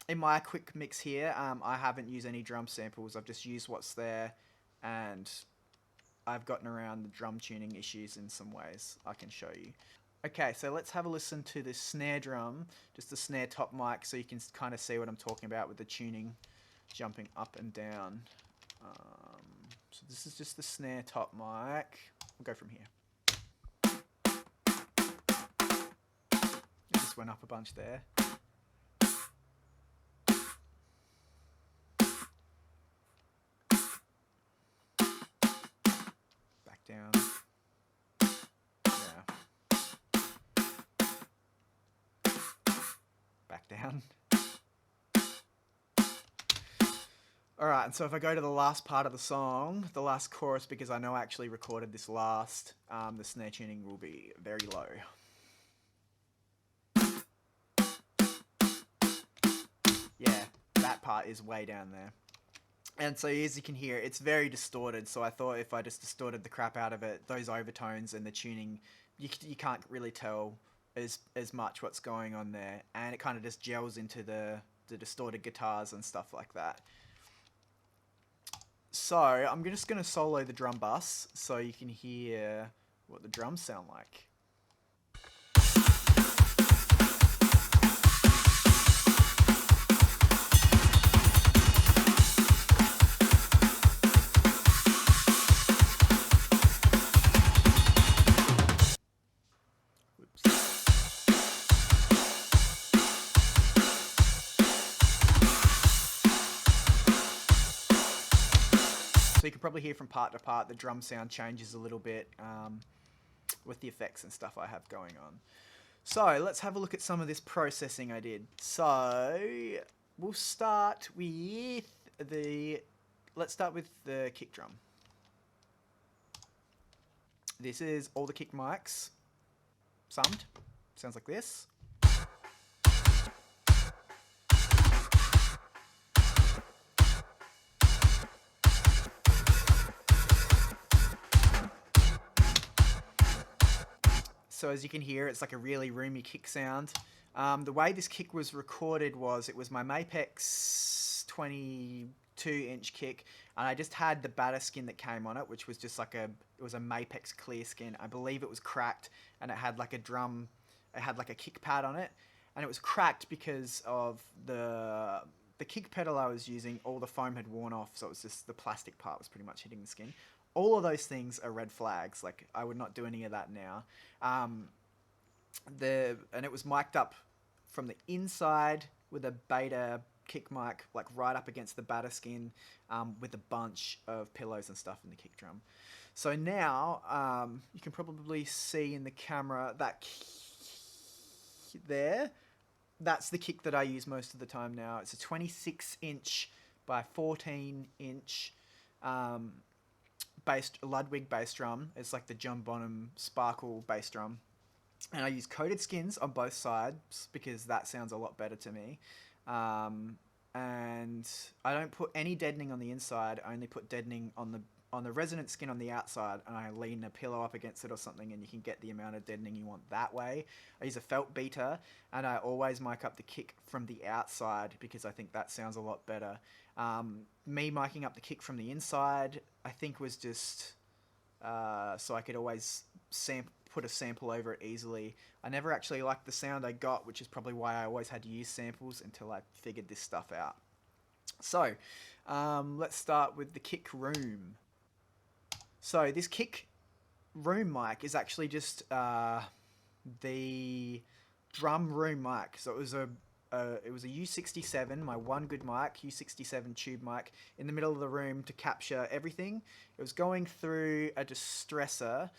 in my quick mix here, I haven't used any drum samples. I've just used what's there, and I've gotten around the drum tuning issues in some ways. I can show you. Okay, so let's have a listen to this snare drum, just the snare top mic, so you can kind of see what I'm talking about with the tuning jumping up and down. So this is just the snare top mic. We'll go from here. It just went up a bunch there. Back down. Yeah. Back down. Alright, and so if I go to the last part of the song, the last chorus, because I know I actually recorded this last, the snare tuning will be very low. Yeah, that part is way down there. And so as you can hear, it's very distorted, so I thought if I just distorted the crap out of it, those overtones and the tuning, you can't really tell as much what's going on there, and it kind of just gels into the distorted guitars and stuff like that. So I'm just going to solo the drum bass so you can hear what the drums sound like. So you can probably hear from part to part the drum sound changes a little bit with the effects and stuff I have going on. So let's have a look at some of this processing I did. So we'll start with the kick drum. This is all the kick mics summed. Sounds like this. So as you can hear, it's like a really roomy kick sound. The way this kick was recorded was it was my Mapex 22-inch kick, and I just had the batter skin that came on it, which was just like it was a Mapex clear skin. I believe it was cracked, and it had like a kick pad on it, and it was cracked because of the kick pedal I was using. All the foam had worn off, so it was just the plastic part was pretty much hitting the skin. All of those things are red flags. Like, I would not do any of that now. And it was mic'd up from the inside with a beta kick mic, like right up against the batter skin, with a bunch of pillows and stuff in the kick drum. So now you can probably see in the camera that there. That's the kick that I use most of the time now. It's a 26-inch by 14-inch. Ludwig bass drum. It's like the John Bonham Sparkle bass drum, and I use coated skins on both sides because that sounds a lot better to me. And I don't put any deadening on the inside. I only put deadening on the resonant skin on the outside, and I lean a pillow up against it or something, and you can get the amount of deadening you want that way. I use a felt beater, and I always mic up the kick from the outside because I think that sounds a lot better. Me miking up the kick from the inside, I think, was just so I could always put a sample over it easily. I never actually liked the sound I got, which is probably why I always had to use samples until I figured this stuff out. So let's start with the kick room. So this kick room mic is actually just the drum room mic. So it was a U67, my one good mic, U67 tube mic, in the middle of the room to capture everything. It was going through a distressor,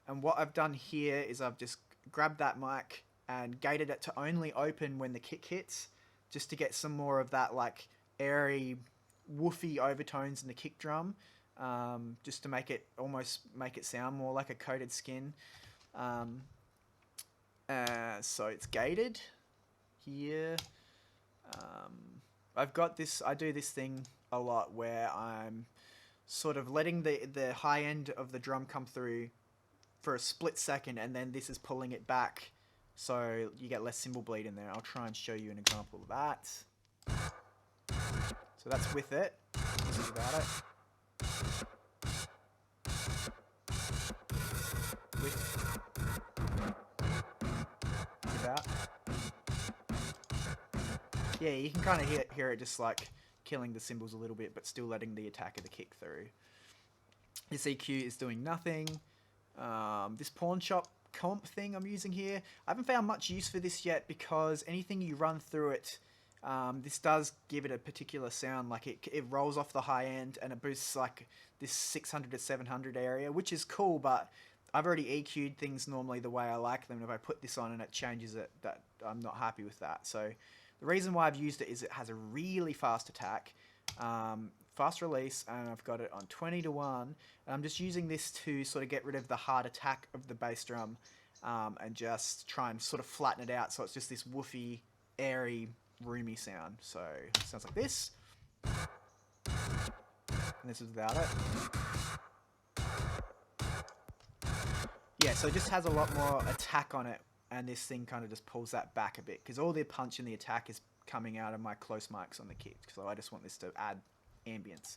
and what I've done here is I've just grabbed that mic and gated it to only open when the kick hits, just to get some more of that like airy, woofy overtones in the kick drum, just to make it sound more like a coated skin. So it's gated here. I've got this, I do this thing a lot where I'm sort of letting the high end of the drum come through for a split second, and then this is pulling it back so you get less cymbal bleed in there. I'll try and show you an example of that. So that's with it. This is without it. With, without. Yeah, you can kind of hear it just like killing the cymbals a little bit, but still letting the attack of the kick through. This EQ is doing nothing. This pawn shop comp thing I'm using here, I haven't found much use for this yet because anything you run through it, this does give it a particular sound. Like it rolls off the high end and it boosts like this 600 to 700 area, which is cool, but I've already EQ'd things normally the way I like them. If I put this on and it changes it, that I'm not happy with that. So the reason why I've used it is it has a really fast attack, fast release, and I've got it on 20 to 1. And I'm just using this to sort of get rid of the hard attack of the bass drum and just try and sort of flatten it out so it's just this woofy, airy, roomy sound. So it sounds like this. And this is without it. Yeah, so it just has a lot more attack on it, and this thing kind of just pulls that back a bit because all the punch and the attack is coming out of my close mics on the kick, so I just want this to add ambience.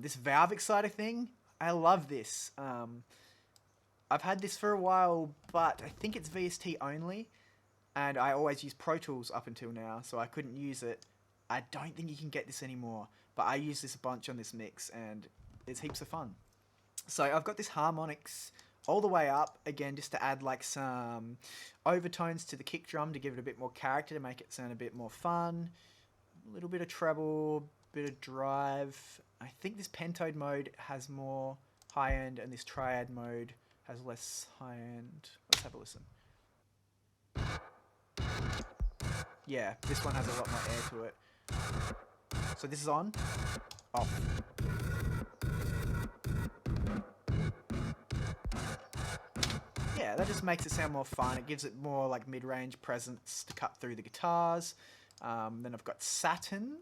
This valve exciter thing, I love this. I've had this for a while, but I think it's VST only, and I always use Pro Tools up until now, so I couldn't use it. I don't think you can get this anymore, but I use this a bunch on this mix, and it's heaps of fun. So I've got this harmonics all the way up, again, just to add like some overtones to the kick drum to give it a bit more character, to make it sound a bit more fun. A little bit of treble, bit of drive. I think this pentode mode has more high end and this triad mode has less high end. Let's have a listen. Yeah, this one has a lot more air to it. So this is on, off. Yeah, that just makes it sound more fun. It gives it more like mid-range presence to cut through the guitars. Then I've got Saturn.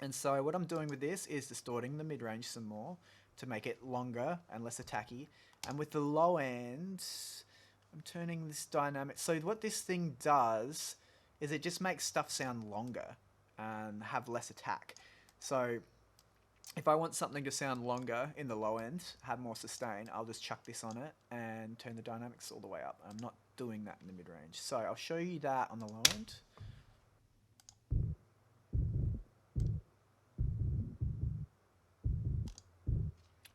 And so what I'm doing with this is distorting the mid-range some more to make it longer and less attacky. And with the low end, I'm turning this dynamic. So what this thing does is it just makes stuff sound longer and have less attack. So if I want something to sound longer in the low end, have more sustain, I'll just chuck this on it and turn the dynamics all the way up. I'm not doing that in the mid-range. So I'll show you that on the low end.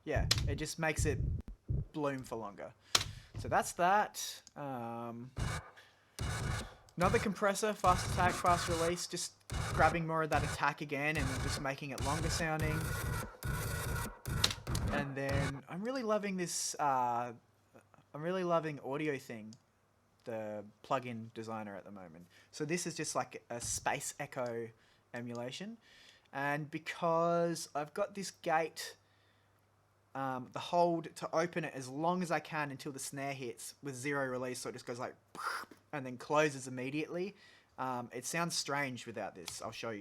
Yeah, it just makes it bloom for longer. So that's that. Another compressor, fast attack, fast release, just grabbing more of that attack again and just making it longer sounding. And then I'm really loving this, I'm really loving Audio Thing, the plugin designer at the moment. So this is just like a space echo emulation. And because I've got this gate, the hold to open it as long as I can until the snare hits with zero release, so it just goes like and then closes immediately. It sounds strange without this. I'll show you.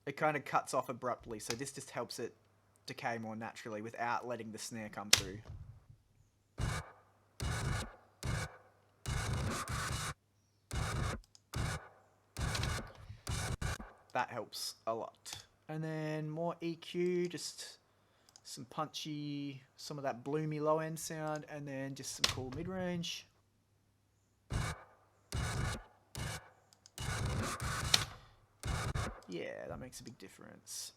It kind of cuts off abruptly, so this just helps it decay more naturally without letting the snare come through. That helps a lot. And then more EQ, just some punchy, some of that bloomy low end sound, and then just some cool mid-range. Yeah, that makes a big difference.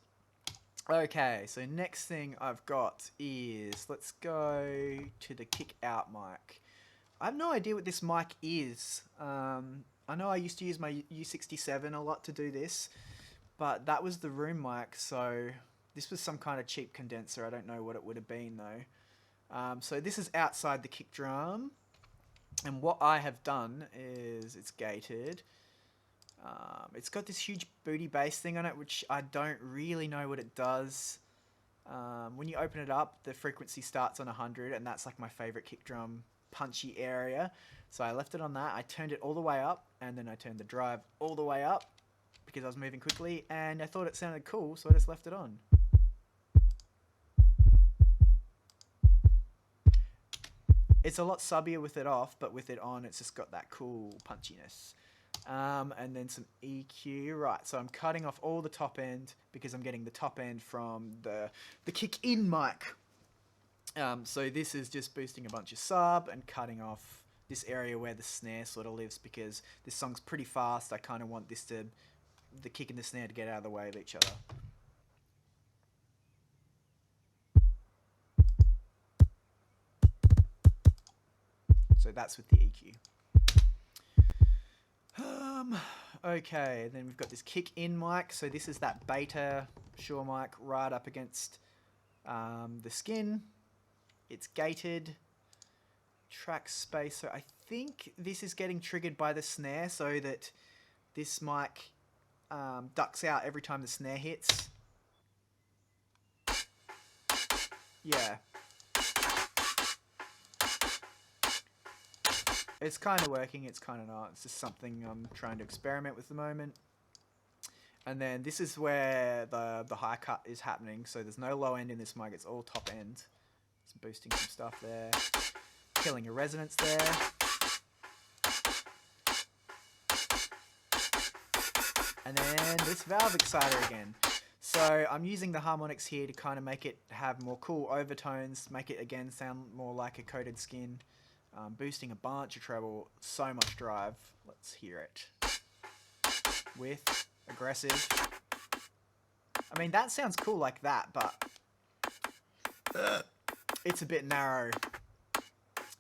Okay, so next thing I've got is, let's go to the kick out mic. I have no idea what this mic is. I know I used to use my U67 a lot to do this, but that was the room mic, so this was some kind of cheap condenser. I don't know what it would have been though. So this is outside the kick drum, and what I have done is it's gated. It's got this huge booty bass thing on it, which I don't really know what it does. When you open it up, the frequency starts on 100, and that's like my favorite kick drum punchy area. So I left it on that. I turned it all the way up, and then I turned the drive all the way up because I was moving quickly, and I thought it sounded cool, so I just left it on. It's a lot subbier with it off, but with it on, it's just got that cool punchiness. And then some EQ. Right, so I'm cutting off all the top end because I'm getting the top end from the kick in mic. So this is just boosting a bunch of sub and cutting off this area where the snare sort of lives, because this song's pretty fast. I kind of want the kick and the snare to get out of the way of each other. So that's with the EQ. Okay, then we've got this kick in mic. So this is that beta Shure mic right up against the skin. It's gated. Track spacer. I think this is getting triggered by the snare, so that this mic ducks out every time the snare hits. Yeah. It's kind of working, it's kind of not. It's just something I'm trying to experiment with at the moment. And then this is where the high cut is happening. So there's no low end in this mic, it's all top end. It's boosting some stuff there. Killing a resonance there. And then this valve exciter again. So I'm using the harmonics here to kind of make it have more cool overtones, make it again sound more like a coated skin. Boosting a bunch of treble, so much drive. Let's hear it. With aggressive. I mean, that sounds cool like that, but it's a bit narrow.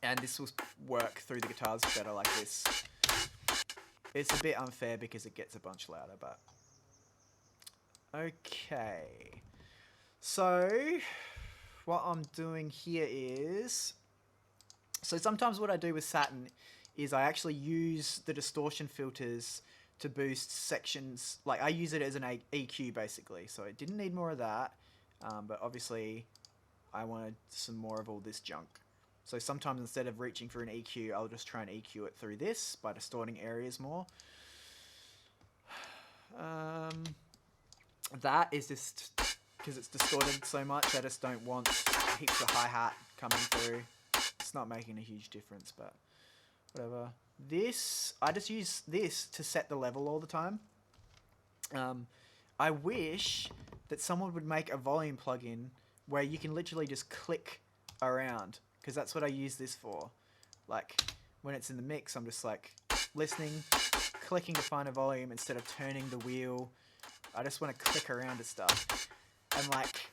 And this will work through the guitars better like this. It's a bit unfair because it gets a bunch louder, but... Okay. So, what I'm doing here is... So sometimes what I do with Saturn is I actually use the distortion filters to boost sections. Like, I use it as an EQ basically, so it didn't need more of that, but obviously I wanted some more of all this junk. So sometimes instead of reaching for an EQ, I'll just try and EQ it through this by distorting areas more. That is just because it's distorted so much, I just don't want heaps of hi-hat coming through. It's not making a huge difference, but whatever. This, I just use this to set the level all the time. I wish that someone would make a volume plugin where you can literally just click around, because that's what I use this for. Like, when it's in the mix, I'm just like listening, clicking to find a volume instead of turning the wheel. I just want to click around to stuff. And like,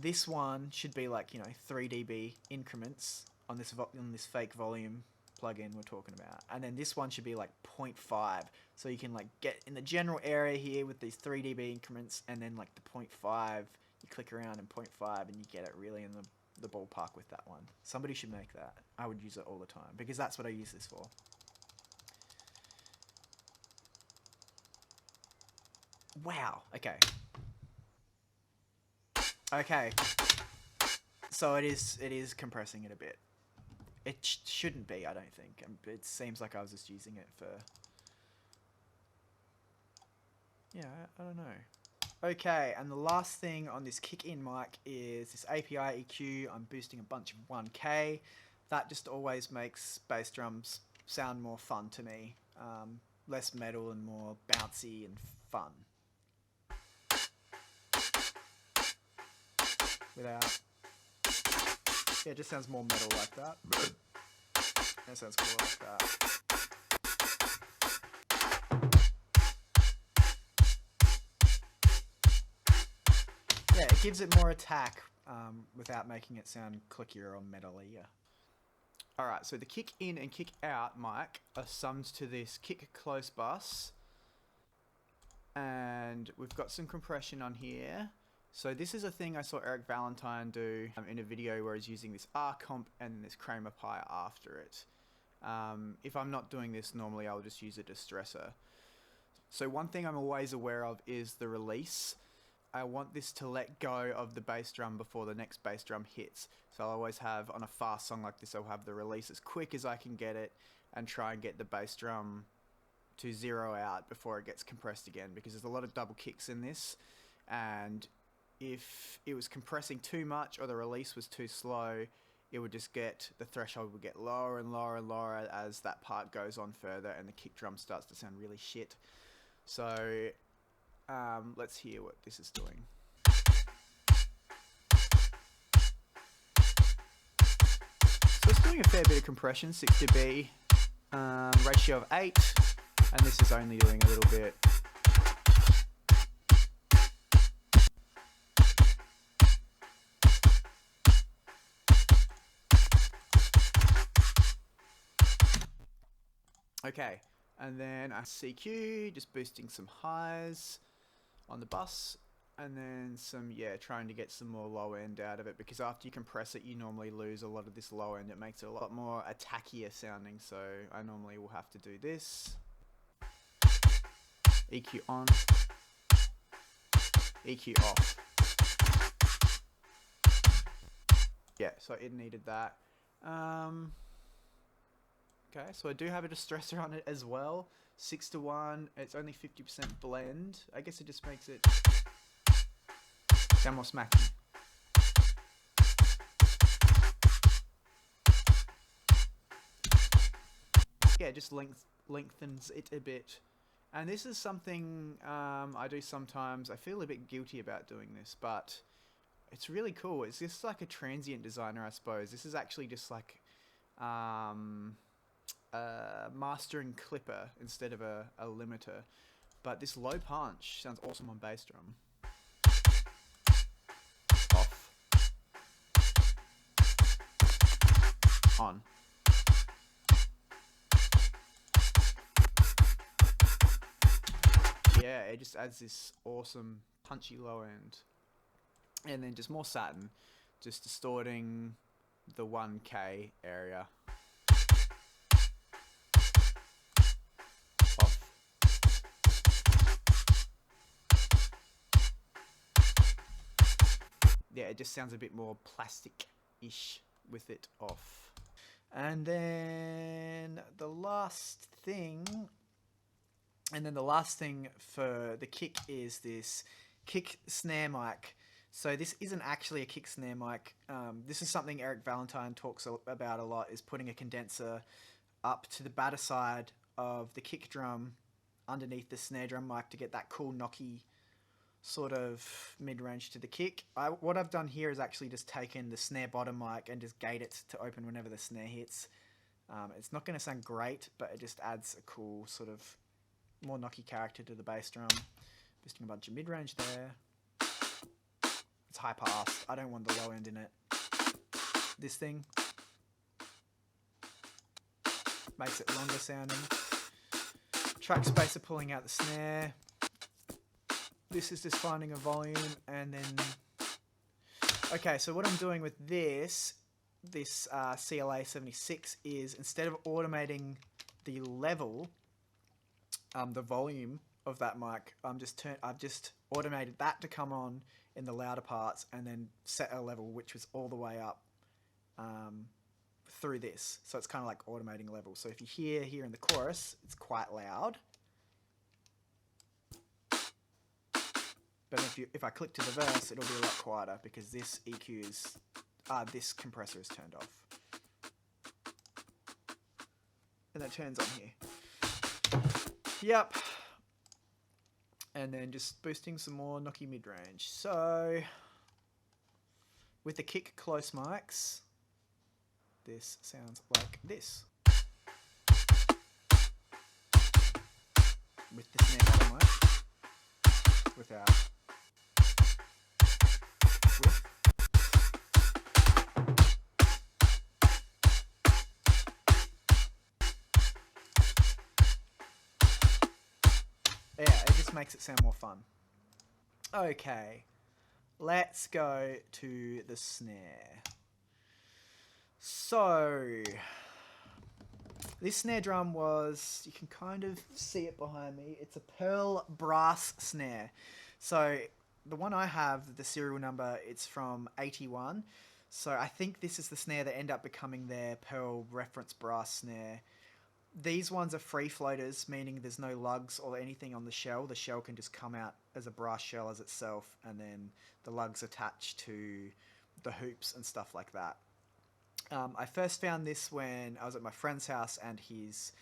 this one should be like, 3 dB increments on this fake volume plugin we're talking about. And then this one should be like 0.5. So you can like get in the general area here with these 3 dB increments, and then like the 0.5, you click around in 0.5 and you get it really in the ballpark with that one. Somebody should make that. I would use it all the time because that's what I use this for. Wow. Okay. Okay. So it is compressing it a bit. It shouldn't be, I don't think. It seems like I was just using it for... Yeah, I don't know. Okay, and the last thing on this kick-in mic is this API EQ. I'm boosting a bunch of 1K. That just always makes bass drums sound more fun to me. Less metal and more bouncy and fun. Without... Yeah, it just sounds more metal like that. That sounds cool like that. Yeah, it gives it more attack without making it sound clickier or metal-y. Alright, so the kick in and kick out mic are summed to this kick close bus. And we've got some compression on here. So this is a thing I saw Eric Valentine do in a video where he's using this R comp and this Kramer Pi after it. If I'm not doing this, normally I'll just use a distressor. So one thing I'm always aware of is the release. I want this to let go of the bass drum before the next bass drum hits. So I'll always have, on a fast song like this, I'll have the release as quick as I can get it and try and get the bass drum to zero out before it gets compressed again, because there's a lot of double kicks in this, and if it was compressing too much or the release was too slow, it would just get, the threshold would get lower and lower and lower as that part goes on further and the kick drum starts to sound really shit. So let's hear what this is doing. So it's doing a fair bit of compression, 6 dB, ratio of 8, and this is only doing a little bit. Okay, and then a CQ, just boosting some highs on the bus, and then some, trying to get some more low end out of it, because after you compress it, you normally lose a lot of this low end. It makes it a lot more attackier sounding, so I normally will have to do this. EQ on, EQ off. Yeah, so it needed that. Okay, so I do have a distressor on it as well. 6:1. It's only 50% blend. I guess it just makes it sound more smacky. Yeah, it just lengthens it a bit. And this is something I do sometimes. I feel a bit guilty about doing this, but it's really cool. It's just like a transient designer, I suppose. This is actually just like mastering clipper instead of a limiter, but this low punch sounds awesome on bass drum. Off, on. Yeah, it just adds this awesome punchy low end, and then just more satin, just distorting the 1K area. Yeah, it just sounds a bit more plastic-ish with it off. And then the last thing for the kick is this kick snare mic. So this isn't actually a kick snare mic. This is something Eric Valentine talks about a lot, is putting a condenser up to the batter side of the kick drum underneath the snare drum mic to get that cool knocky sort of mid-range to the kick. What I've done here is actually just taken the snare bottom mic and just gate it to open whenever the snare hits. It's not going to sound great, but it just adds a cool sort of more knocky character to the bass drum. Boosting a bunch of mid-range there. It's high pass. I don't want the low end in it. This thing makes it longer sounding. Track spacer pulling out the snare. This is just finding a volume, and then... Okay, so what I'm doing with this CLA 76 is, instead of automating the level, the volume of that mic, I've just automated that to come on in the louder parts, and then set a level which was all the way up through this. So it's kind of like automating level. So if you hear here in the chorus, it's quite loud. But if I click to the verse, it'll be a lot quieter because this EQ is, this compressor is turned off. And that turns on here. Yep. And then just boosting some more knocky mid-range. So, with the kick close mics, this sounds like this. With the snare bottom mic, without. Yeah, it just makes it sound more fun. Okay, let's go to the snare. So, this snare drum was, you can kind of see it behind me, it's a pearl brass snare. So, the one I have, the serial number, it's from 81. So I think this is the snare that ended up becoming their pearl reference brass snare. These ones are free floaters, meaning there's no lugs or anything on the shell. The shell can just come out as a brass shell as itself, and then the lugs attach to the hoops and stuff like that. I first found this when I was at my friend's house, and his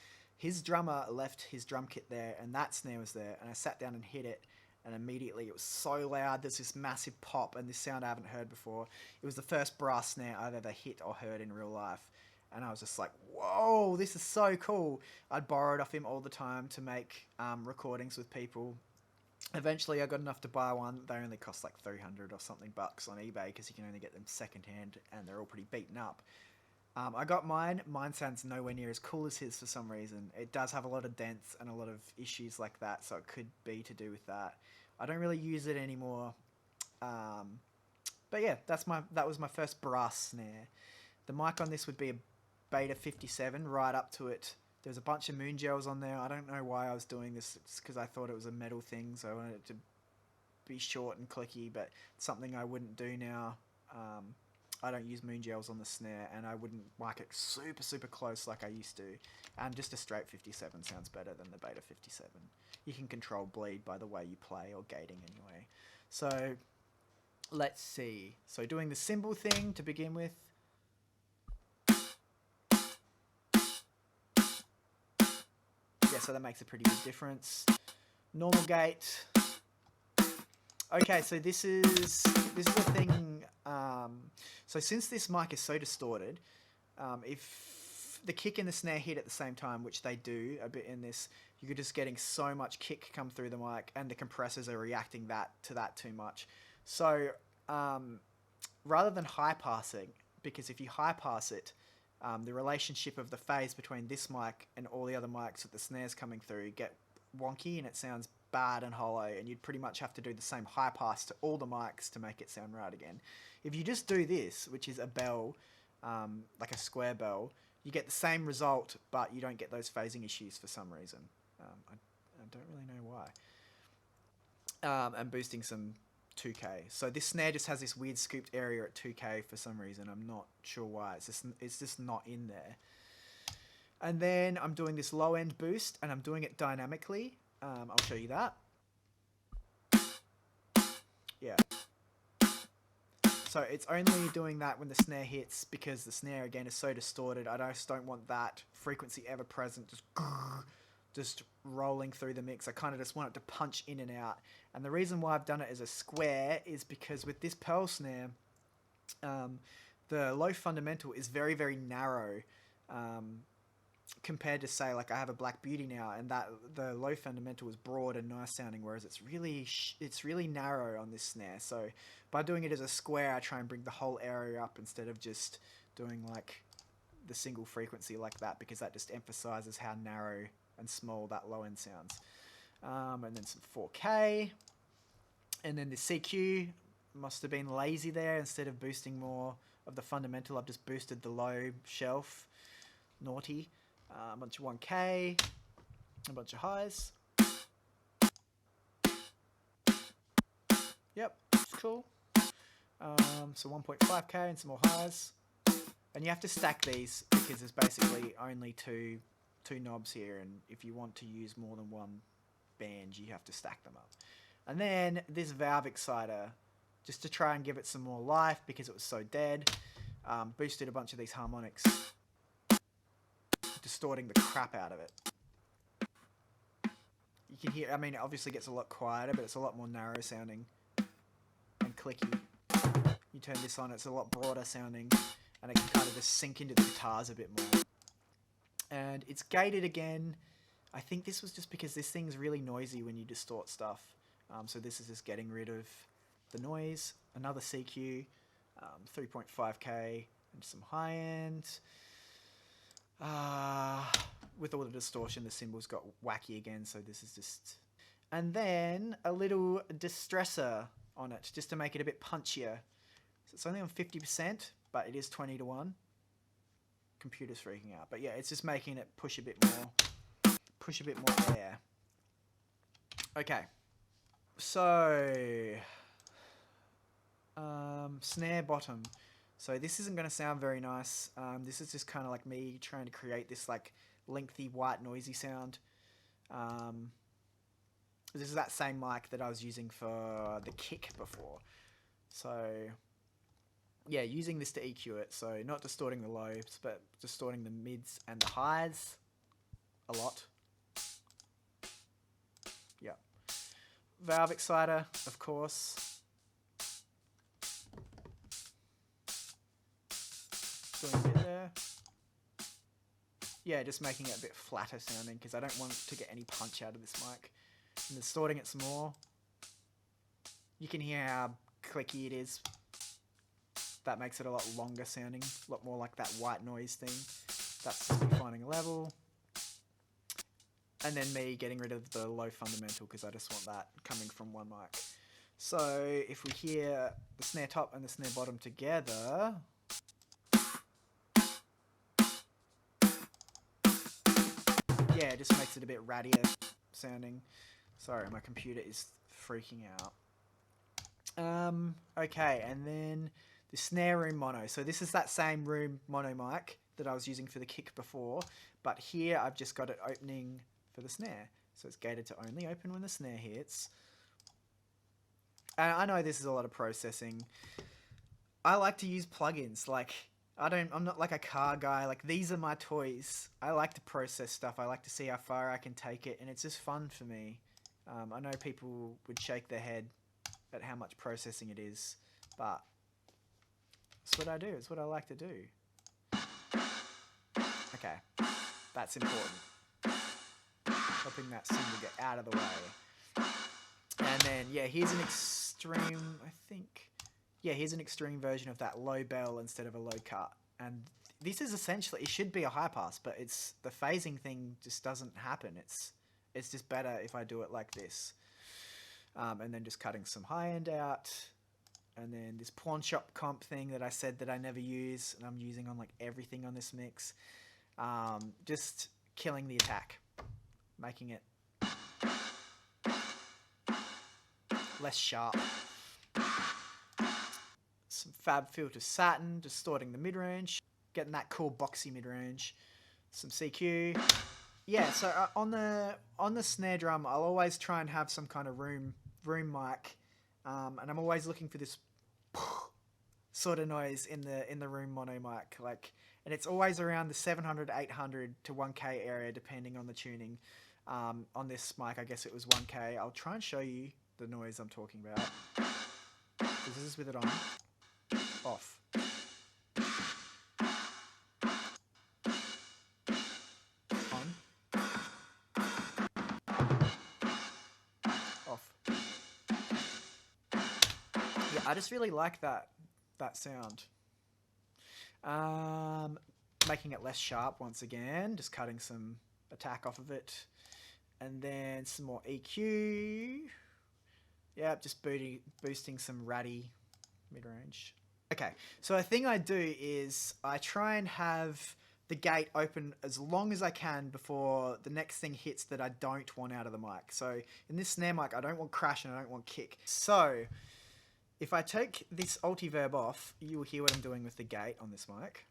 drummer left his drum kit there, and that snare was there, and I sat down and hit it, and immediately it was so loud. There's this massive pop, and this sound I haven't heard before. It was the first brass snare I've ever hit or heard in real life, and I was just like, whoa, this is so cool. I'd borrow it off him all the time to make recordings with people. Eventually, I got enough to buy one. They only cost like 300 or something bucks on eBay, because you can only get them secondhand, and they're all pretty beaten up. I got mine. Mine sounds nowhere near as cool as his for some reason. It does have a lot of dents and a lot of issues like that, so it could be to do with that. I don't really use it anymore. Um, but yeah, that was my first brass snare. The mic on this would be a Beta 57, right up to it. There's a bunch of moon gels on there. I don't know why I was doing this. It's because I thought it was a metal thing, so I wanted it to be short and clicky, but it's something I wouldn't do now. I don't use moon gels on the snare, and I wouldn't mic it super, super close like I used to. And just a straight 57 sounds better than the Beta 57. You can control bleed by the way you play, or gating anyway. So, let's see. So doing the cymbal thing to begin with. Yeah, so that makes a pretty big difference. Normal gate. Okay, so this is a thing. So since this mic is so distorted, if the kick and the snare hit at the same time, which they do a bit in this, you're just getting so much kick come through the mic, and the compressors are reacting to that too much. So rather than high passing, because if you high pass it, the relationship of the phase between this mic and all the other mics that the snare's coming through get wonky, and it sounds bad and hollow, and you'd pretty much have to do the same high pass to all the mics to make it sound right again. If you just do this, which is a bell, like a square bell, you get the same result, but you don't get those phasing issues for some reason. I don't really know why. And boosting some 2K. So this snare just has this weird scooped area at 2K for some reason. I'm not sure why. It's just not in there. And then I'm doing this low end boost, and I'm doing it dynamically. I'll show you that. Yeah. So it's only doing that when the snare hits, because the snare again is so distorted. I just don't want that frequency ever present, just rolling through the mix. I kind of just want it to punch in and out. And the reason why I've done it as a square is because with this pearl snare, the low fundamental is very, very narrow. Compared to, say, like I have a Black Beauty now, and that the low fundamental is broad and nice sounding, whereas it's really narrow on this snare. So by doing it as a square, I try and bring the whole area up instead of just doing like the single frequency like that, because that just emphasizes how narrow and small that low end sounds. And then some 4K, and then the CQ must have been lazy there. Instead of boosting more of the fundamental, I've just boosted the low shelf. Naughty. A bunch of 1K, a bunch of highs. Yep, it's cool. So 1.5K and some more highs. And you have to stack these, because there's basically only two knobs here, and if you want to use more than one band, you have to stack them up. And then this valve exciter, just to try and give it some more life because it was so dead, boosted a bunch of these harmonics, distorting the crap out of it. You can hear, I mean, it obviously gets a lot quieter, but it's a lot more narrow sounding and clicky. You turn this on, it's a lot broader sounding, and it can kind of just sink into the guitars a bit more. And it's gated again. I think this was just because this thing's really noisy when you distort stuff. So this is just getting rid of the noise. Another CQ, 3.5K, and some high end. With all the distortion, the cymbals got wacky again, so this is just... And then a little distressor on it, just to make it a bit punchier. So it's only on 50%, but it is 20 to 1. Computer's freaking out. But yeah, it's just making it push a bit more air. Okay. So... snare bottom. So this isn't going to sound very nice. This is just kind of like me trying to create this like lengthy white noisy sound. This is that same mic that I was using for the kick before. So yeah, using this to EQ it, so not distorting the lows, but distorting the mids and the highs a lot. Yeah. Valve exciter, of course. Doing a bit there. Yeah, just making it a bit flatter sounding because I don't want to get any punch out of this mic. And distorting it some more. You can hear how clicky it is. That makes it a lot longer sounding, a lot more like that white noise thing. That's just me finding a level. And then me getting rid of the low fundamental because I just want that coming from one mic. So if we hear the snare top and the snare bottom together, yeah, it just makes it a bit rattier sounding. Sorry, my computer is freaking out. Okay, and then the snare room mono. So this is that same room mono mic that I was using for the kick before, but here I've just got it opening for the snare. So it's gated to only open when the snare hits. And I know this is a lot of processing. I like to use plugins. Like, I'm not like a car guy. Like, these are my toys. I like to process stuff. I like to see how far I can take it, and it's just fun for me. I know people would shake their head at how much processing it is, but it's what I do. It's what I like to do. Okay, that's important. Helping that cymbal get out of the way. And then, yeah, here's an extreme, I think. Yeah, here's an extreme version of that low bell instead of a low cut. And this is essentially, it should be a high pass, but it's the phasing thing just doesn't happen. It's just better if I do it like this. And then just cutting some high end out. And then this pawn shop comp thing that I said that I never use, and I'm using on like everything on this mix. Just killing the attack. Making it less sharp. Some Fab Filter Satin, distorting the mid-range. Getting that cool boxy mid-range. Some CQ. Yeah, so on the snare drum, I'll always try and have some kind of room mic. And I'm always looking for this sort of noise in the room mono mic. Like, and it's always around the 700, 800 to 1K area, depending on the tuning. On this mic, I guess it was 1K. I'll try and show you the noise I'm talking about. This is with it on. Off. On. Off. Yeah, I just really like that sound. Making it less sharp once again, just cutting some attack off of it. And then some more EQ. Yeah, just boosting some ratty mid-range. Okay, so a thing I do is I try and have the gate open as long as I can before the next thing hits that I don't want out of the mic. So in this snare mic, I don't want crash and I don't want kick. So if I take this Altiverb off, you will hear what I'm doing with the gate on this mic.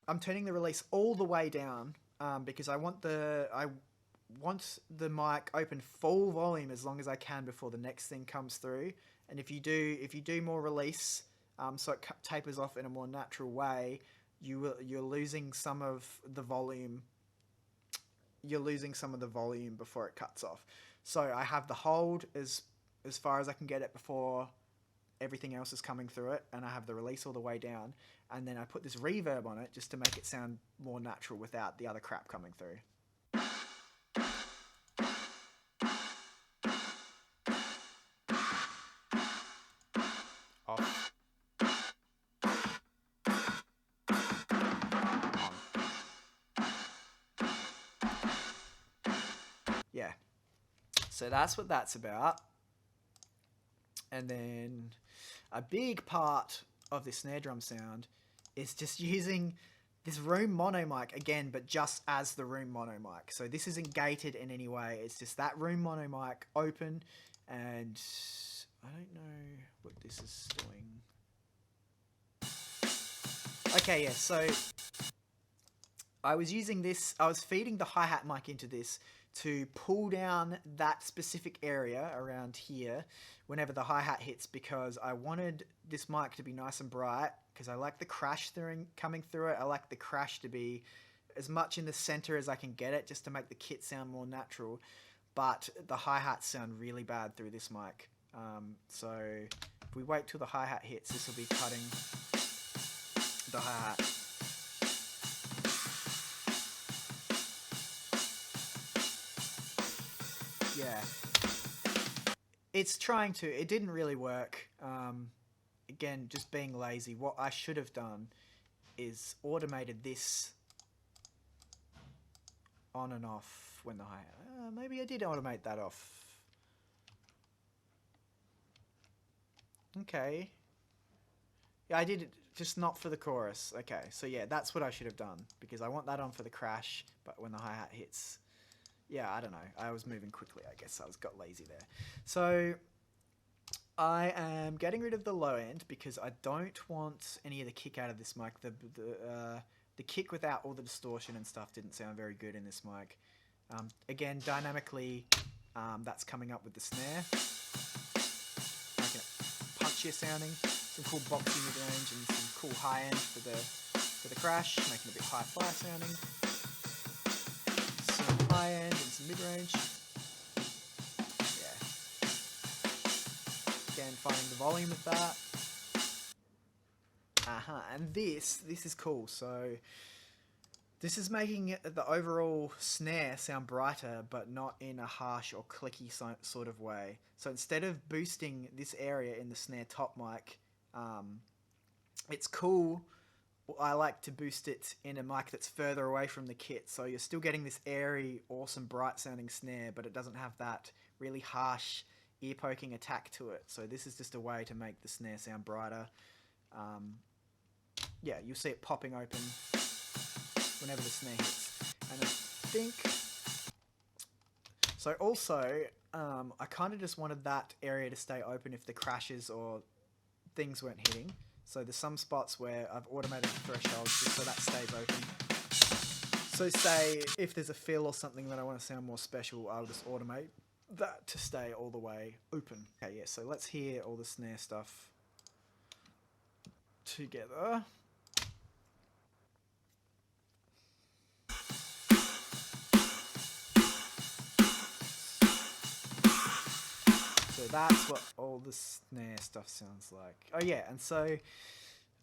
I'm turning the release all the way down because I want the mic open full volume as long as I can before the next thing comes through. And if you do more release, so it tapers off in a more natural way, you're losing some of the volume. You're losing some of the volume before it cuts off. So I have the hold as far as I can get it before everything else is coming through it, and I have the release all the way down, and then I put this reverb on it just to make it sound more natural without the other crap coming through. Off. Yeah. So that's what that's about. And then a big part of this snare drum sound is just using this room mono mic again, but just as the room mono mic. So this isn't gated in any way. It's just that room mono mic open, and I don't know what this is doing. Okay, yeah, so I was using this, I was feeding the hi-hat mic into this to pull down that specific area around here whenever the hi-hat hits, because I wanted this mic to be nice and bright because I like the crash coming through it. I like the crash to be as much in the center as I can get it, just to make the kit sound more natural. But the hi-hats sound really bad through this mic. So if we wait till the hi-hat hits, this will be cutting the hi-hat. Yeah. It's trying to. It didn't really work. Again, just being lazy. What I should have done is automated this on and off when the hi-hat... maybe I did automate that off. Okay. Yeah, I did it, just not for the chorus. Okay, so yeah, that's what I should have done, because I want that on for the crash, but when the hi-hat hits... Yeah, I don't know. I was moving quickly, I guess. Got lazy there. So I am getting rid of the low end because I don't want any of the kick out of this mic. The kick without all the distortion and stuff didn't sound very good in this mic. Again, dynamically, that's coming up with the snare, making it punchier sounding. Some cool boxy mid-range and some cool high end for the crash, making it a bit hi-fi sounding. Some high end and some mid-range. Yeah. Again, finding the volume of that. And this is cool. So this is making the overall snare sound brighter, but not in a harsh or clicky sort of way. So instead of boosting this area in the snare top mic, it's cool. I like to boost it in a mic that's further away from the kit, so you're still getting this airy, awesome, bright sounding snare, but it doesn't have that really harsh, ear-poking attack to it. So this is just a way to make the snare sound brighter. Yeah, you'll see it popping open whenever the snare hits. And I think... So also, I kind of just wanted that area to stay open if the crashes or things weren't hitting. So there's some spots where I've automated the thresholds just so that stays open. So say if there's a fill or something that I want to sound more special, I'll just automate that to stay all the way open. Okay, yeah, so let's hear all the snare stuff together. So that's what all the snare stuff sounds like. Oh yeah, and so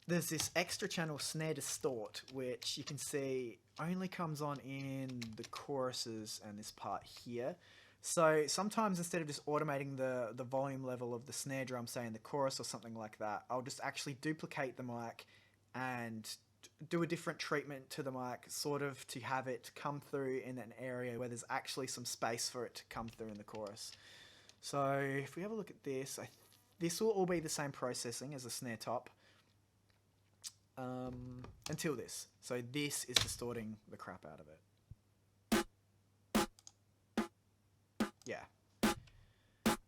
there's this extra channel snare distort, which you can see only comes on in the choruses and this part here. So sometimes instead of just automating the volume level of the snare drum, say in the chorus or something like that, I'll just actually duplicate the mic and do a different treatment to the mic, sort of to have it come through in an area where there's actually some space for it to come through in the chorus. So if we have a look at this, this will all be the same processing as the snare top until this. So this is distorting the crap out of it. Yeah.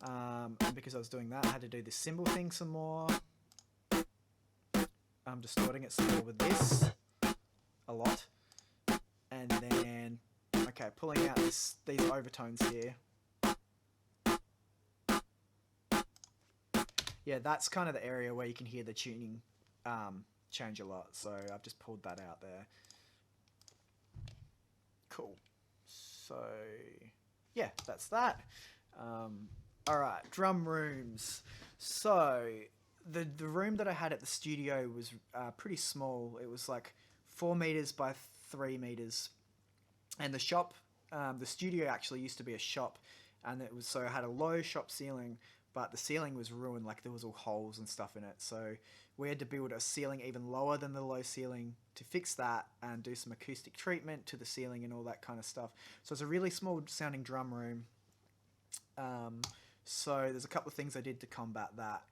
And because I was doing that, I had to do this cymbal thing some more. I'm distorting it some more with this a lot. And then, okay, pulling out these overtones here. Yeah, that's kind of the area where you can hear the tuning change a lot. So I've just pulled that out there. Cool. So yeah, that's that. All right, drum rooms. So the room that I had at the studio was pretty small. It was like 4 meters by 3 meters, and the shop, the studio actually used to be a shop, and it was so it had a low shop ceiling. But the ceiling was ruined, like there was all holes and stuff in it. So we had to build a ceiling even lower than the low ceiling to fix that and do some acoustic treatment to the ceiling and all that kind of stuff. So it's a really small sounding drum room. So there's a couple of things I did to combat that.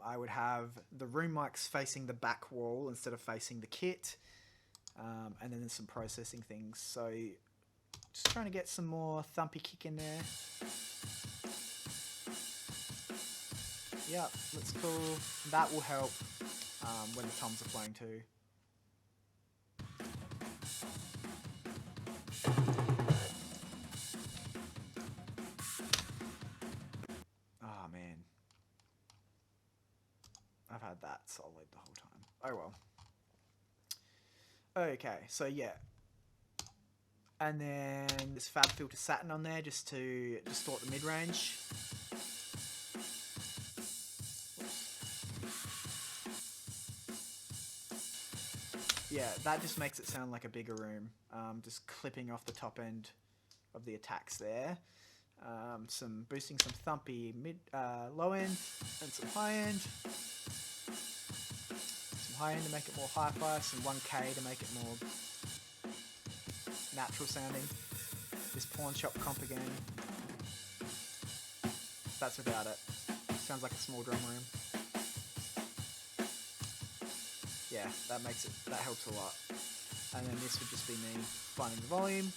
I would have the room mics facing the back wall instead of facing the kit. And then there's some processing things. So just trying to get some more thumpy kick in there. Yeah, that's cool. That will help when the toms are playing too. solid the whole time. Oh well. Okay, so yeah. And then this Fab Filter Satin on there just to distort the mid-range. Yeah, that just makes it sound like a bigger room. Just clipping off the top end of the attacks there. Some boosting some thumpy low end and some high end. Some high end to make it more hi-fi, some 1K to make it more natural sounding. This pawn shop comp again. That's about it. Sounds like a small drum room. Yeah, that helps a lot. And then this would just be me finding the volume.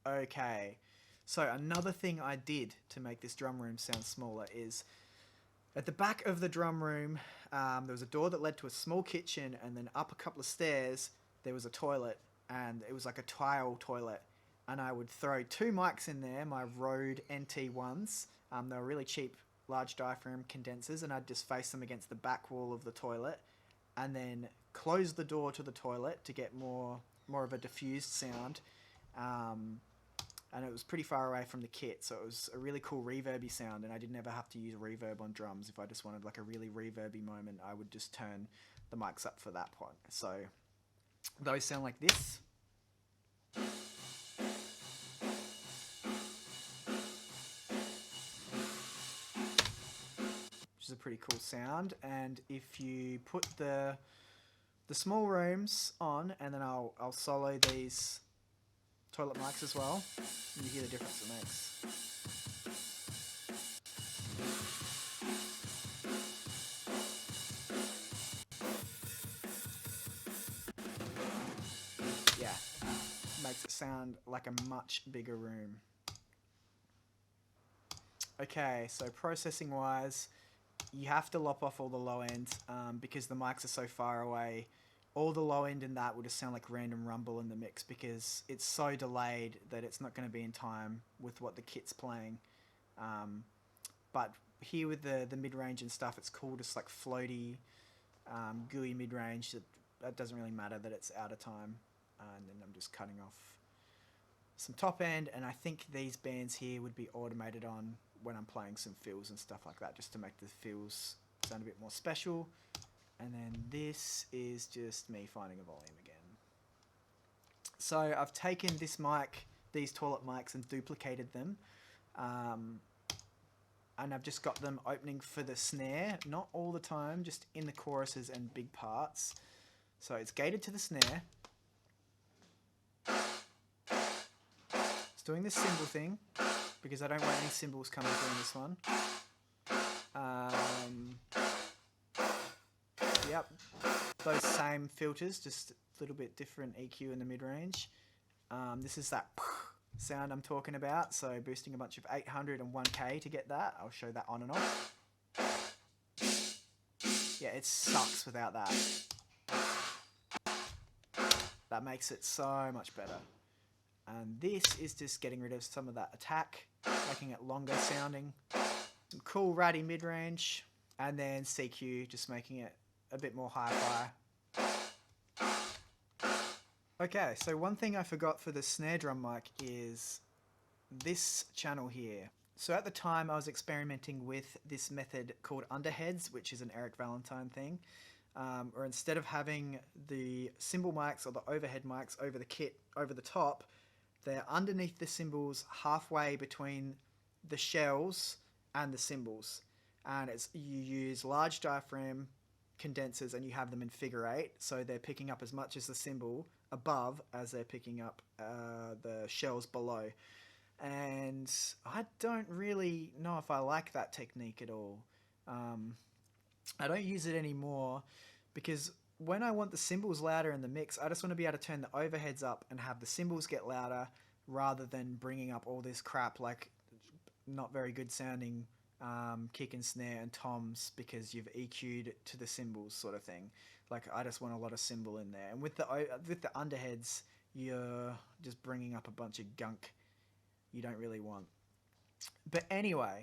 Okay, so another thing I did to make this drum room sound smaller is at the back of the drum room, there was a door that led to a small kitchen, and then up a couple of stairs, there was a toilet, and it was like a tile toilet. And I would throw 2 mics in there, my Rode NT1s. They were really cheap, large diaphragm condensers, and I'd just face them against the back wall of the toilet, and then close the door to the toilet to get more of a diffused sound. And it was pretty far away from the kit, so it was a really cool reverby sound, and I didn't ever have to use reverb on drums. If I just wanted like a really reverby moment, I would just turn the mics up for that point. So those sound like this. Which is a pretty cool sound. And if you put the small rooms on, and then I'll solo these toilet mics as well, and you hear the difference it makes. Yeah, makes it sound like a much bigger room. Okay, so processing wise, you have to lop off all the low end because the mics are so far away. All the low end in that will just sound like random rumble in the mix because it's so delayed that it's not going to be in time with what the kit's playing. But here with the mid-range and stuff, it's cool, just like floaty, gooey mid-range. That doesn't really matter that it's out of time. And then I'm just cutting off some top end, and I think these bands here would be automated on when I'm playing some fills and stuff like that, just to make the fills sound a bit more special. And then this is just me finding a volume again. So I've taken this mic, these toilet mics, and duplicated them. And I've just got them opening for the snare, not all the time, just in the choruses and big parts. So it's gated to the snare. It's doing this cymbal thing, because I don't want any cymbals coming through in this one. Yep, those same filters, just a little bit different EQ in the mid-range. This is that sound I'm talking about, so boosting a bunch of 800 and 1K to get that. I'll show that on and off. Yeah, it sucks without that. That makes it so much better. And this is just getting rid of some of that attack, making it longer sounding. Some cool ratty mid-range, and then CQ, just making it a bit more hi-fi. Okay, so one thing I forgot for the snare drum mic is this channel here. So at the time I was experimenting with this method called underheads, which is an Eric Valentine thing. Or instead of having the cymbal mics or the overhead mics over the kit, over the top, they're underneath the cymbals halfway between the shells and the cymbals. And you use large diaphragm condensers and you have them in figure 8, so they're picking up as much as the cymbal above as they're picking up the shells below. And I don't really know if I like that technique at all. I don't use it anymore because when I want the cymbals louder in the mix, I just want to be able to turn the overheads up and have the cymbals get louder rather than bringing up all this crap like not very good sounding kick and snare and toms because you've EQ'd to the cymbals sort of thing. Like I just want a lot of cymbal in there. And with the underheads, you're just bringing up a bunch of gunk you don't really want. But anyway,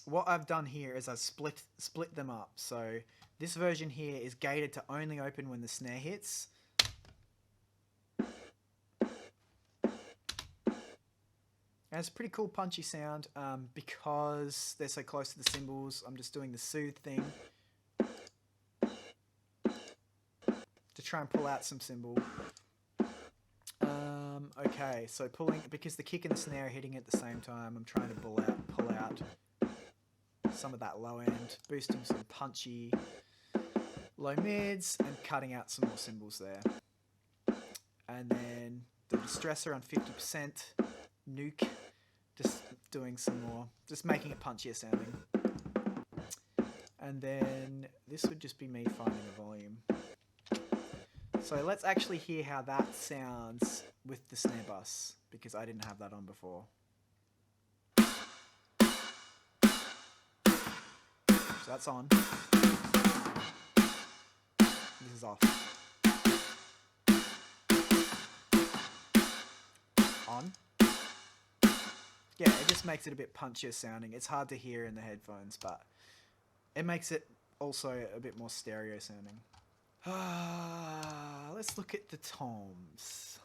what I've done here is I've split them up. So this version here is gated to only open when the snare hits. And it's a pretty cool punchy sound because they're so close to the cymbals. I'm just doing the soothe thing to try and pull out some cymbal. Okay, so pulling, because the kick and the snare are hitting at the same time, I'm trying to pull out some of that low end, boosting some punchy low mids and cutting out some more cymbals there. And then the distressor on 50%, nuke, just doing some more, just making it punchier sounding. And then this would just be me finding a volume. So let's actually hear how that sounds with the snare bus, because I didn't have that on before. So that's on. This is off. On. Yeah, it just makes it a bit punchier sounding. It's hard to hear in the headphones, but it makes it also a bit more stereo sounding. Let's look at the toms.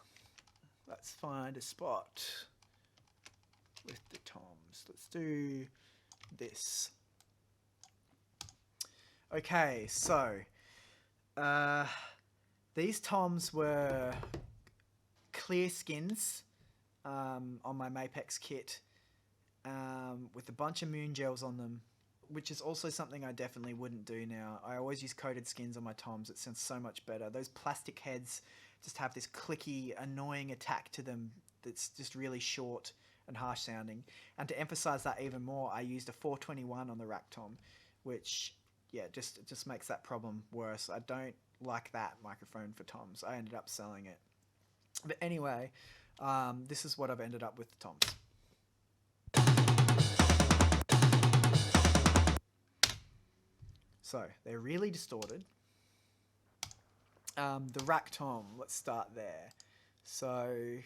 Let's find a spot with the toms. Let's do this. Okay, so these toms were clear skins on my Mapex kit with a bunch of moon gels on them, which is also something I definitely wouldn't do now. I always use coated skins on my toms. It sounds so much better. Those plastic heads just have this clicky, annoying attack to them that's just really short and harsh sounding. And to emphasize that even more, I used a 421 on the rack tom, which, yeah, just makes that problem worse. I don't like that microphone for toms. I ended up selling it. But anyway, this is what I've ended up with the toms. So they're really distorted. The rack tom, let's start there. So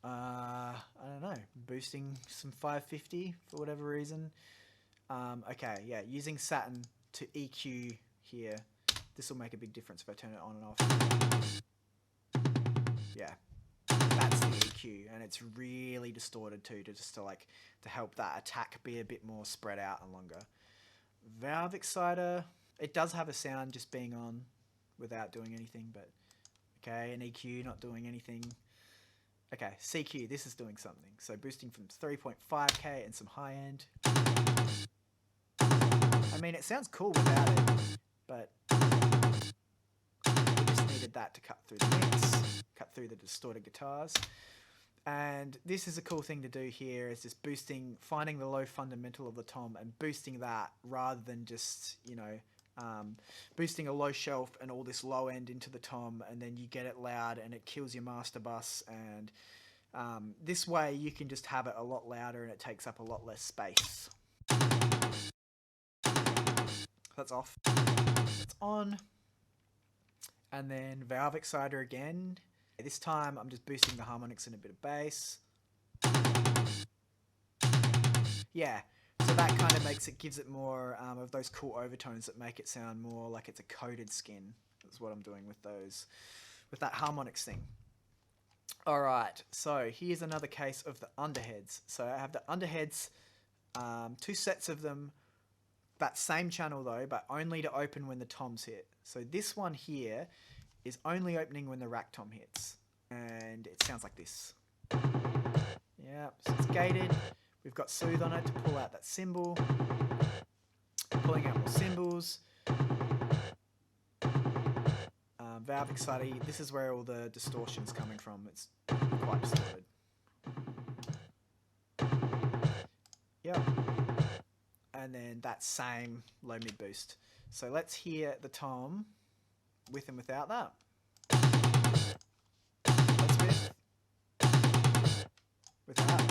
I don't know, boosting some 550 for whatever reason. Okay, yeah, using Saturn to EQ here. This will make a big difference if I turn it on and off. Yeah, that's the EQ, and it's really distorted too, to help that attack be a bit more spread out and longer. Valve exciter, it does have a sound just being on without doing anything, but okay, an EQ not doing anything. Okay, CQ, this is doing something. So boosting from 3.5k and some high end. I mean, it sounds cool without it, but we just needed that to cut through the mix, cut through the distorted guitars. And this is a cool thing to do here, is just boosting, finding the low fundamental of the tom and boosting that rather than just, you know, boosting a low shelf and all this low end into the tom, and then you get it loud and it kills your master bus. And this way you can just have it a lot louder and it takes up a lot less space. That's off. That's on. And then valve exciter again. This time I'm just boosting the harmonics and a bit of bass. Yeah, so that kind of gives it more of those cool overtones that make it sound more like it's a coated skin. That's what I'm doing with that harmonics thing. Alright, so here's another case of the underheads. So I have the underheads, 2 sets of them, that same channel though, but only to open when the toms hit. So this one here is only opening when the rack tom hits, and it sounds like this. Yeah, so it's gated. We've got soothe on it to pull out that cymbal, pulling out more cymbals. Valve exciter, this is where all the distortion's coming from. It's quite distorted. Yep. And then that same low mid boost. So let's hear the tom with and without that. Let's without.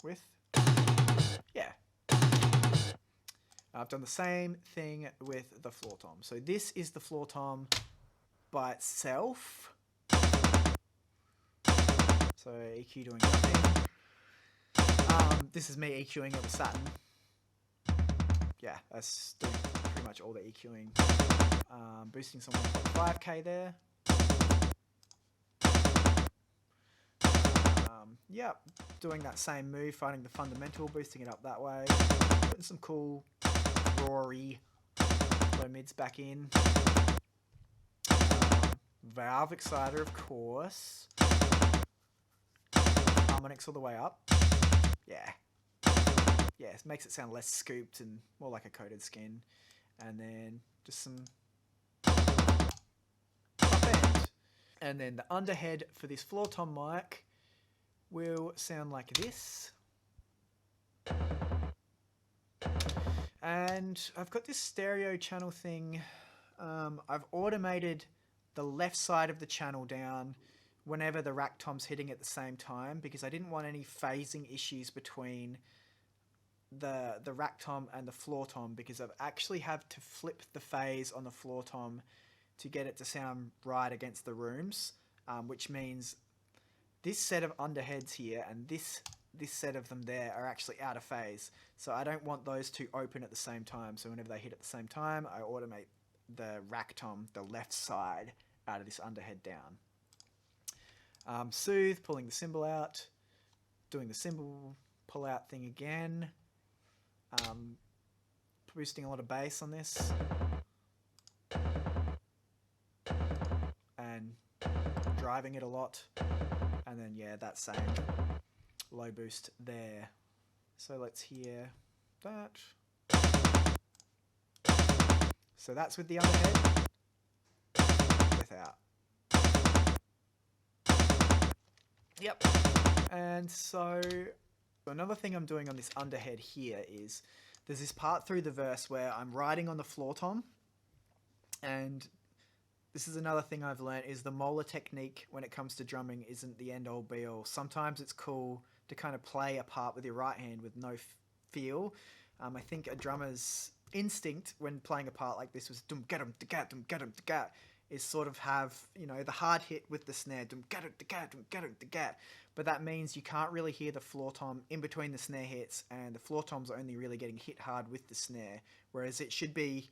With. Yeah. I've done the same thing with the floor tom. So this is the floor tom by itself. So EQ doing nothing. This is me EQing it with Saturn. Yeah, that's doing pretty much all the EQing. Boosting some 1.5k there. Yeah, doing that same move, finding the fundamental, boosting it up that way. Putting some cool, roary low mids back in. Valve Exciter, of course. Harmonics all the way up. Yeah. Yeah, it makes it sound less scooped and more like a coated skin. And then just some top end. And then the underhead for this floor tom mic will sound like this. And I've got this stereo channel thing. I've automated the left side of the channel down whenever the rack tom's hitting at the same time, because I didn't want any phasing issues between the rack tom and the floor tom, because I've actually had to flip the phase on the floor tom to get it to sound right against the rooms, which means this set of underheads here and this set of them there are actually out of phase. So I don't want those two open at the same time. So whenever they hit at the same time, I automate the rack tom, the left side, out of this underhead down. Soothe, pulling the cymbal out, doing the cymbal pull out thing again. Boosting a lot of bass on this. And driving it a lot. And then, yeah, that same low boost there. So let's hear that. So that's with the underhead. Without. Yep. And so another thing I'm doing on this underhead here is there's this part through the verse where I'm riding on the floor tom, and this is another thing I've learned is the molar technique when it comes to drumming isn't the end all be all. Sometimes it's cool to kind of play a part with your right hand with no feel. I think a drummer's instinct when playing a part like this was dum gadum da dum gadum da, is sort of have, you know, the hard hit with the snare dum gadum da, but that means you can't really hear the floor tom in between the snare hits, and the floor tom's only really getting hit hard with the snare, whereas it should be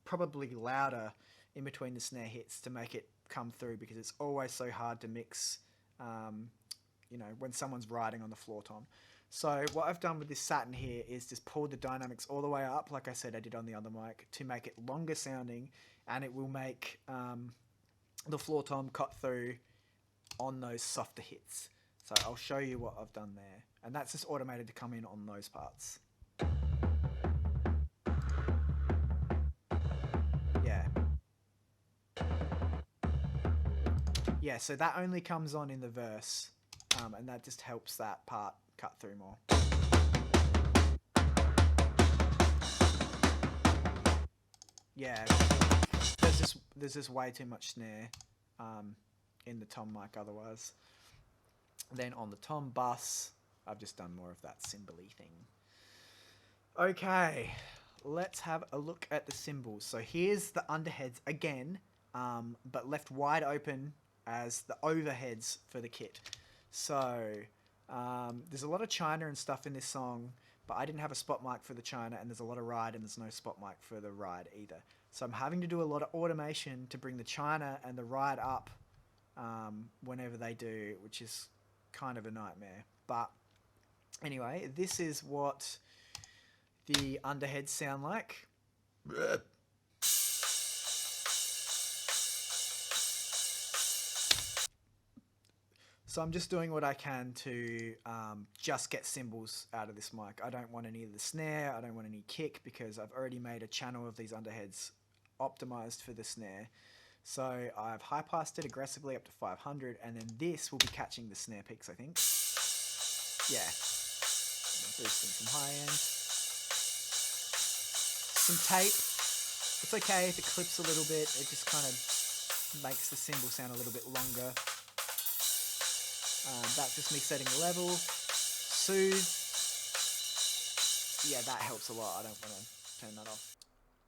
probably louder in between the snare hits to make it come through, because it's always so hard to mix, you know, when someone's riding on the floor tom. So what I've done with this Saturn here is just pulled the dynamics all the way up, like I said I did on the other mic, to make it longer sounding, and it will make the floor tom cut through on those softer hits. So I'll show you what I've done there, and that's just automated to come in on those parts. Yeah, so that only comes on in the verse, and that just helps that part cut through more. Yeah, there's just way too much snare in the tom mic otherwise. Then on the tom bus, I've just done more of that cymbal-y thing. Okay, let's have a look at the cymbals. So here's the underheads again, but left wide open as the overheads for the kit. So there's a lot of China and stuff in this song, but I didn't have a spot mic for the China, and there's a lot of ride, and there's no spot mic for the ride either. So I'm having to do a lot of automation to bring the China and the ride up whenever they do, which is kind of a nightmare. But anyway, this is what the underheads sound like. So I'm just doing what I can to just get cymbals out of this mic. I don't want any of the snare, I don't want any kick, because I've already made a channel of these underheads optimized for the snare. So I've high passed it aggressively up to 500, and then this will be catching the snare picks, I think. Yeah. Boosting some high end. Some tape. It's okay if it clips a little bit, it just kind of makes the cymbal sound a little bit longer. That's just me setting the level. Soothe. Yeah, that helps a lot. I don't want to turn that off.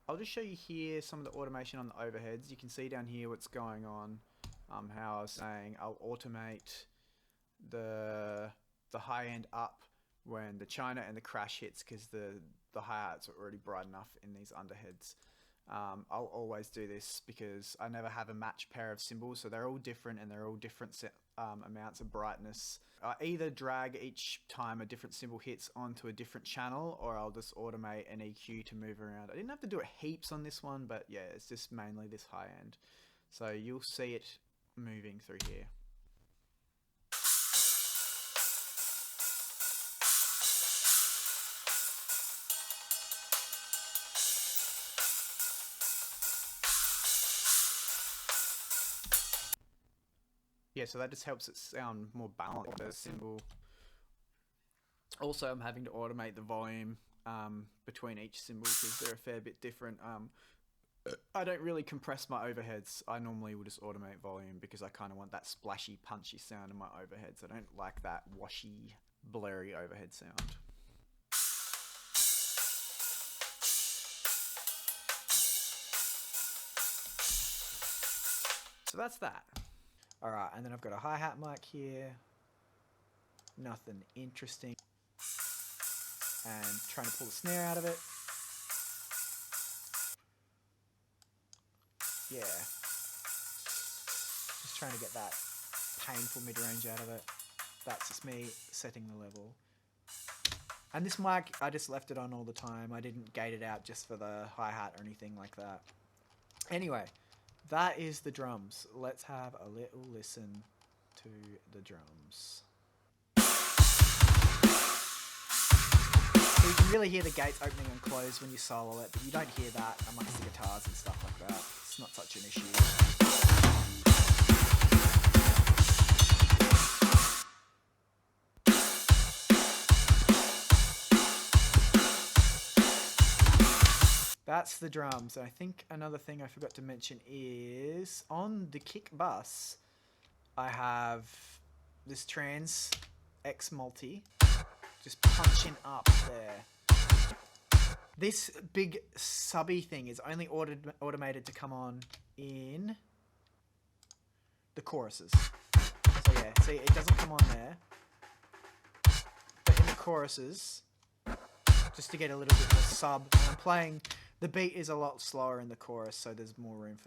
I'll just show you here some of the automation on the overheads. You can see down here what's going on. How I was saying I'll automate the high end up when the China and the crash hits, because the hi-hats are already bright enough in these underheads. I'll always do this because I never have a matched pair of cymbals, so they're all different and they're all different amounts of brightness. I either drag each time a different cymbal hits onto a different channel, or I'll just automate an EQ to move around. I didn't have to do it heaps on this one, but yeah, it's just mainly this high end. So you'll see it moving through here. Yeah, so that just helps it sound more balanced, the cymbal. Also, I'm having to automate the volume between each cymbal because they're a fair bit different. I don't really compress my overheads. I normally will just automate volume because I kind of want that splashy, punchy sound in my overheads. I don't like that washy, blurry overhead sound. So that's that. Alright, and then I've got a hi-hat mic here. Nothing interesting. And trying to pull the snare out of it. Yeah. Just trying to get that painful mid-range out of it. That's just me setting the level. And this mic, I just left it on all the time. I didn't gate it out just for the hi-hat or anything like that. Anyway, that is the drums. Let's have a little listen to the drums. So you can really hear the gates opening and close when you solo it, but you don't hear that amongst the guitars and stuff like that. It's not such an issue. That's the drums. I think another thing I forgot to mention is on the kick bus, I have this Trans X Multi just punching up there. This big subby thing is only automated to come on in the choruses. So yeah, see, it doesn't come on there. But in the choruses, just to get a little bit more sub, and I'm playing... The beat is a lot slower in the chorus, so there's more room for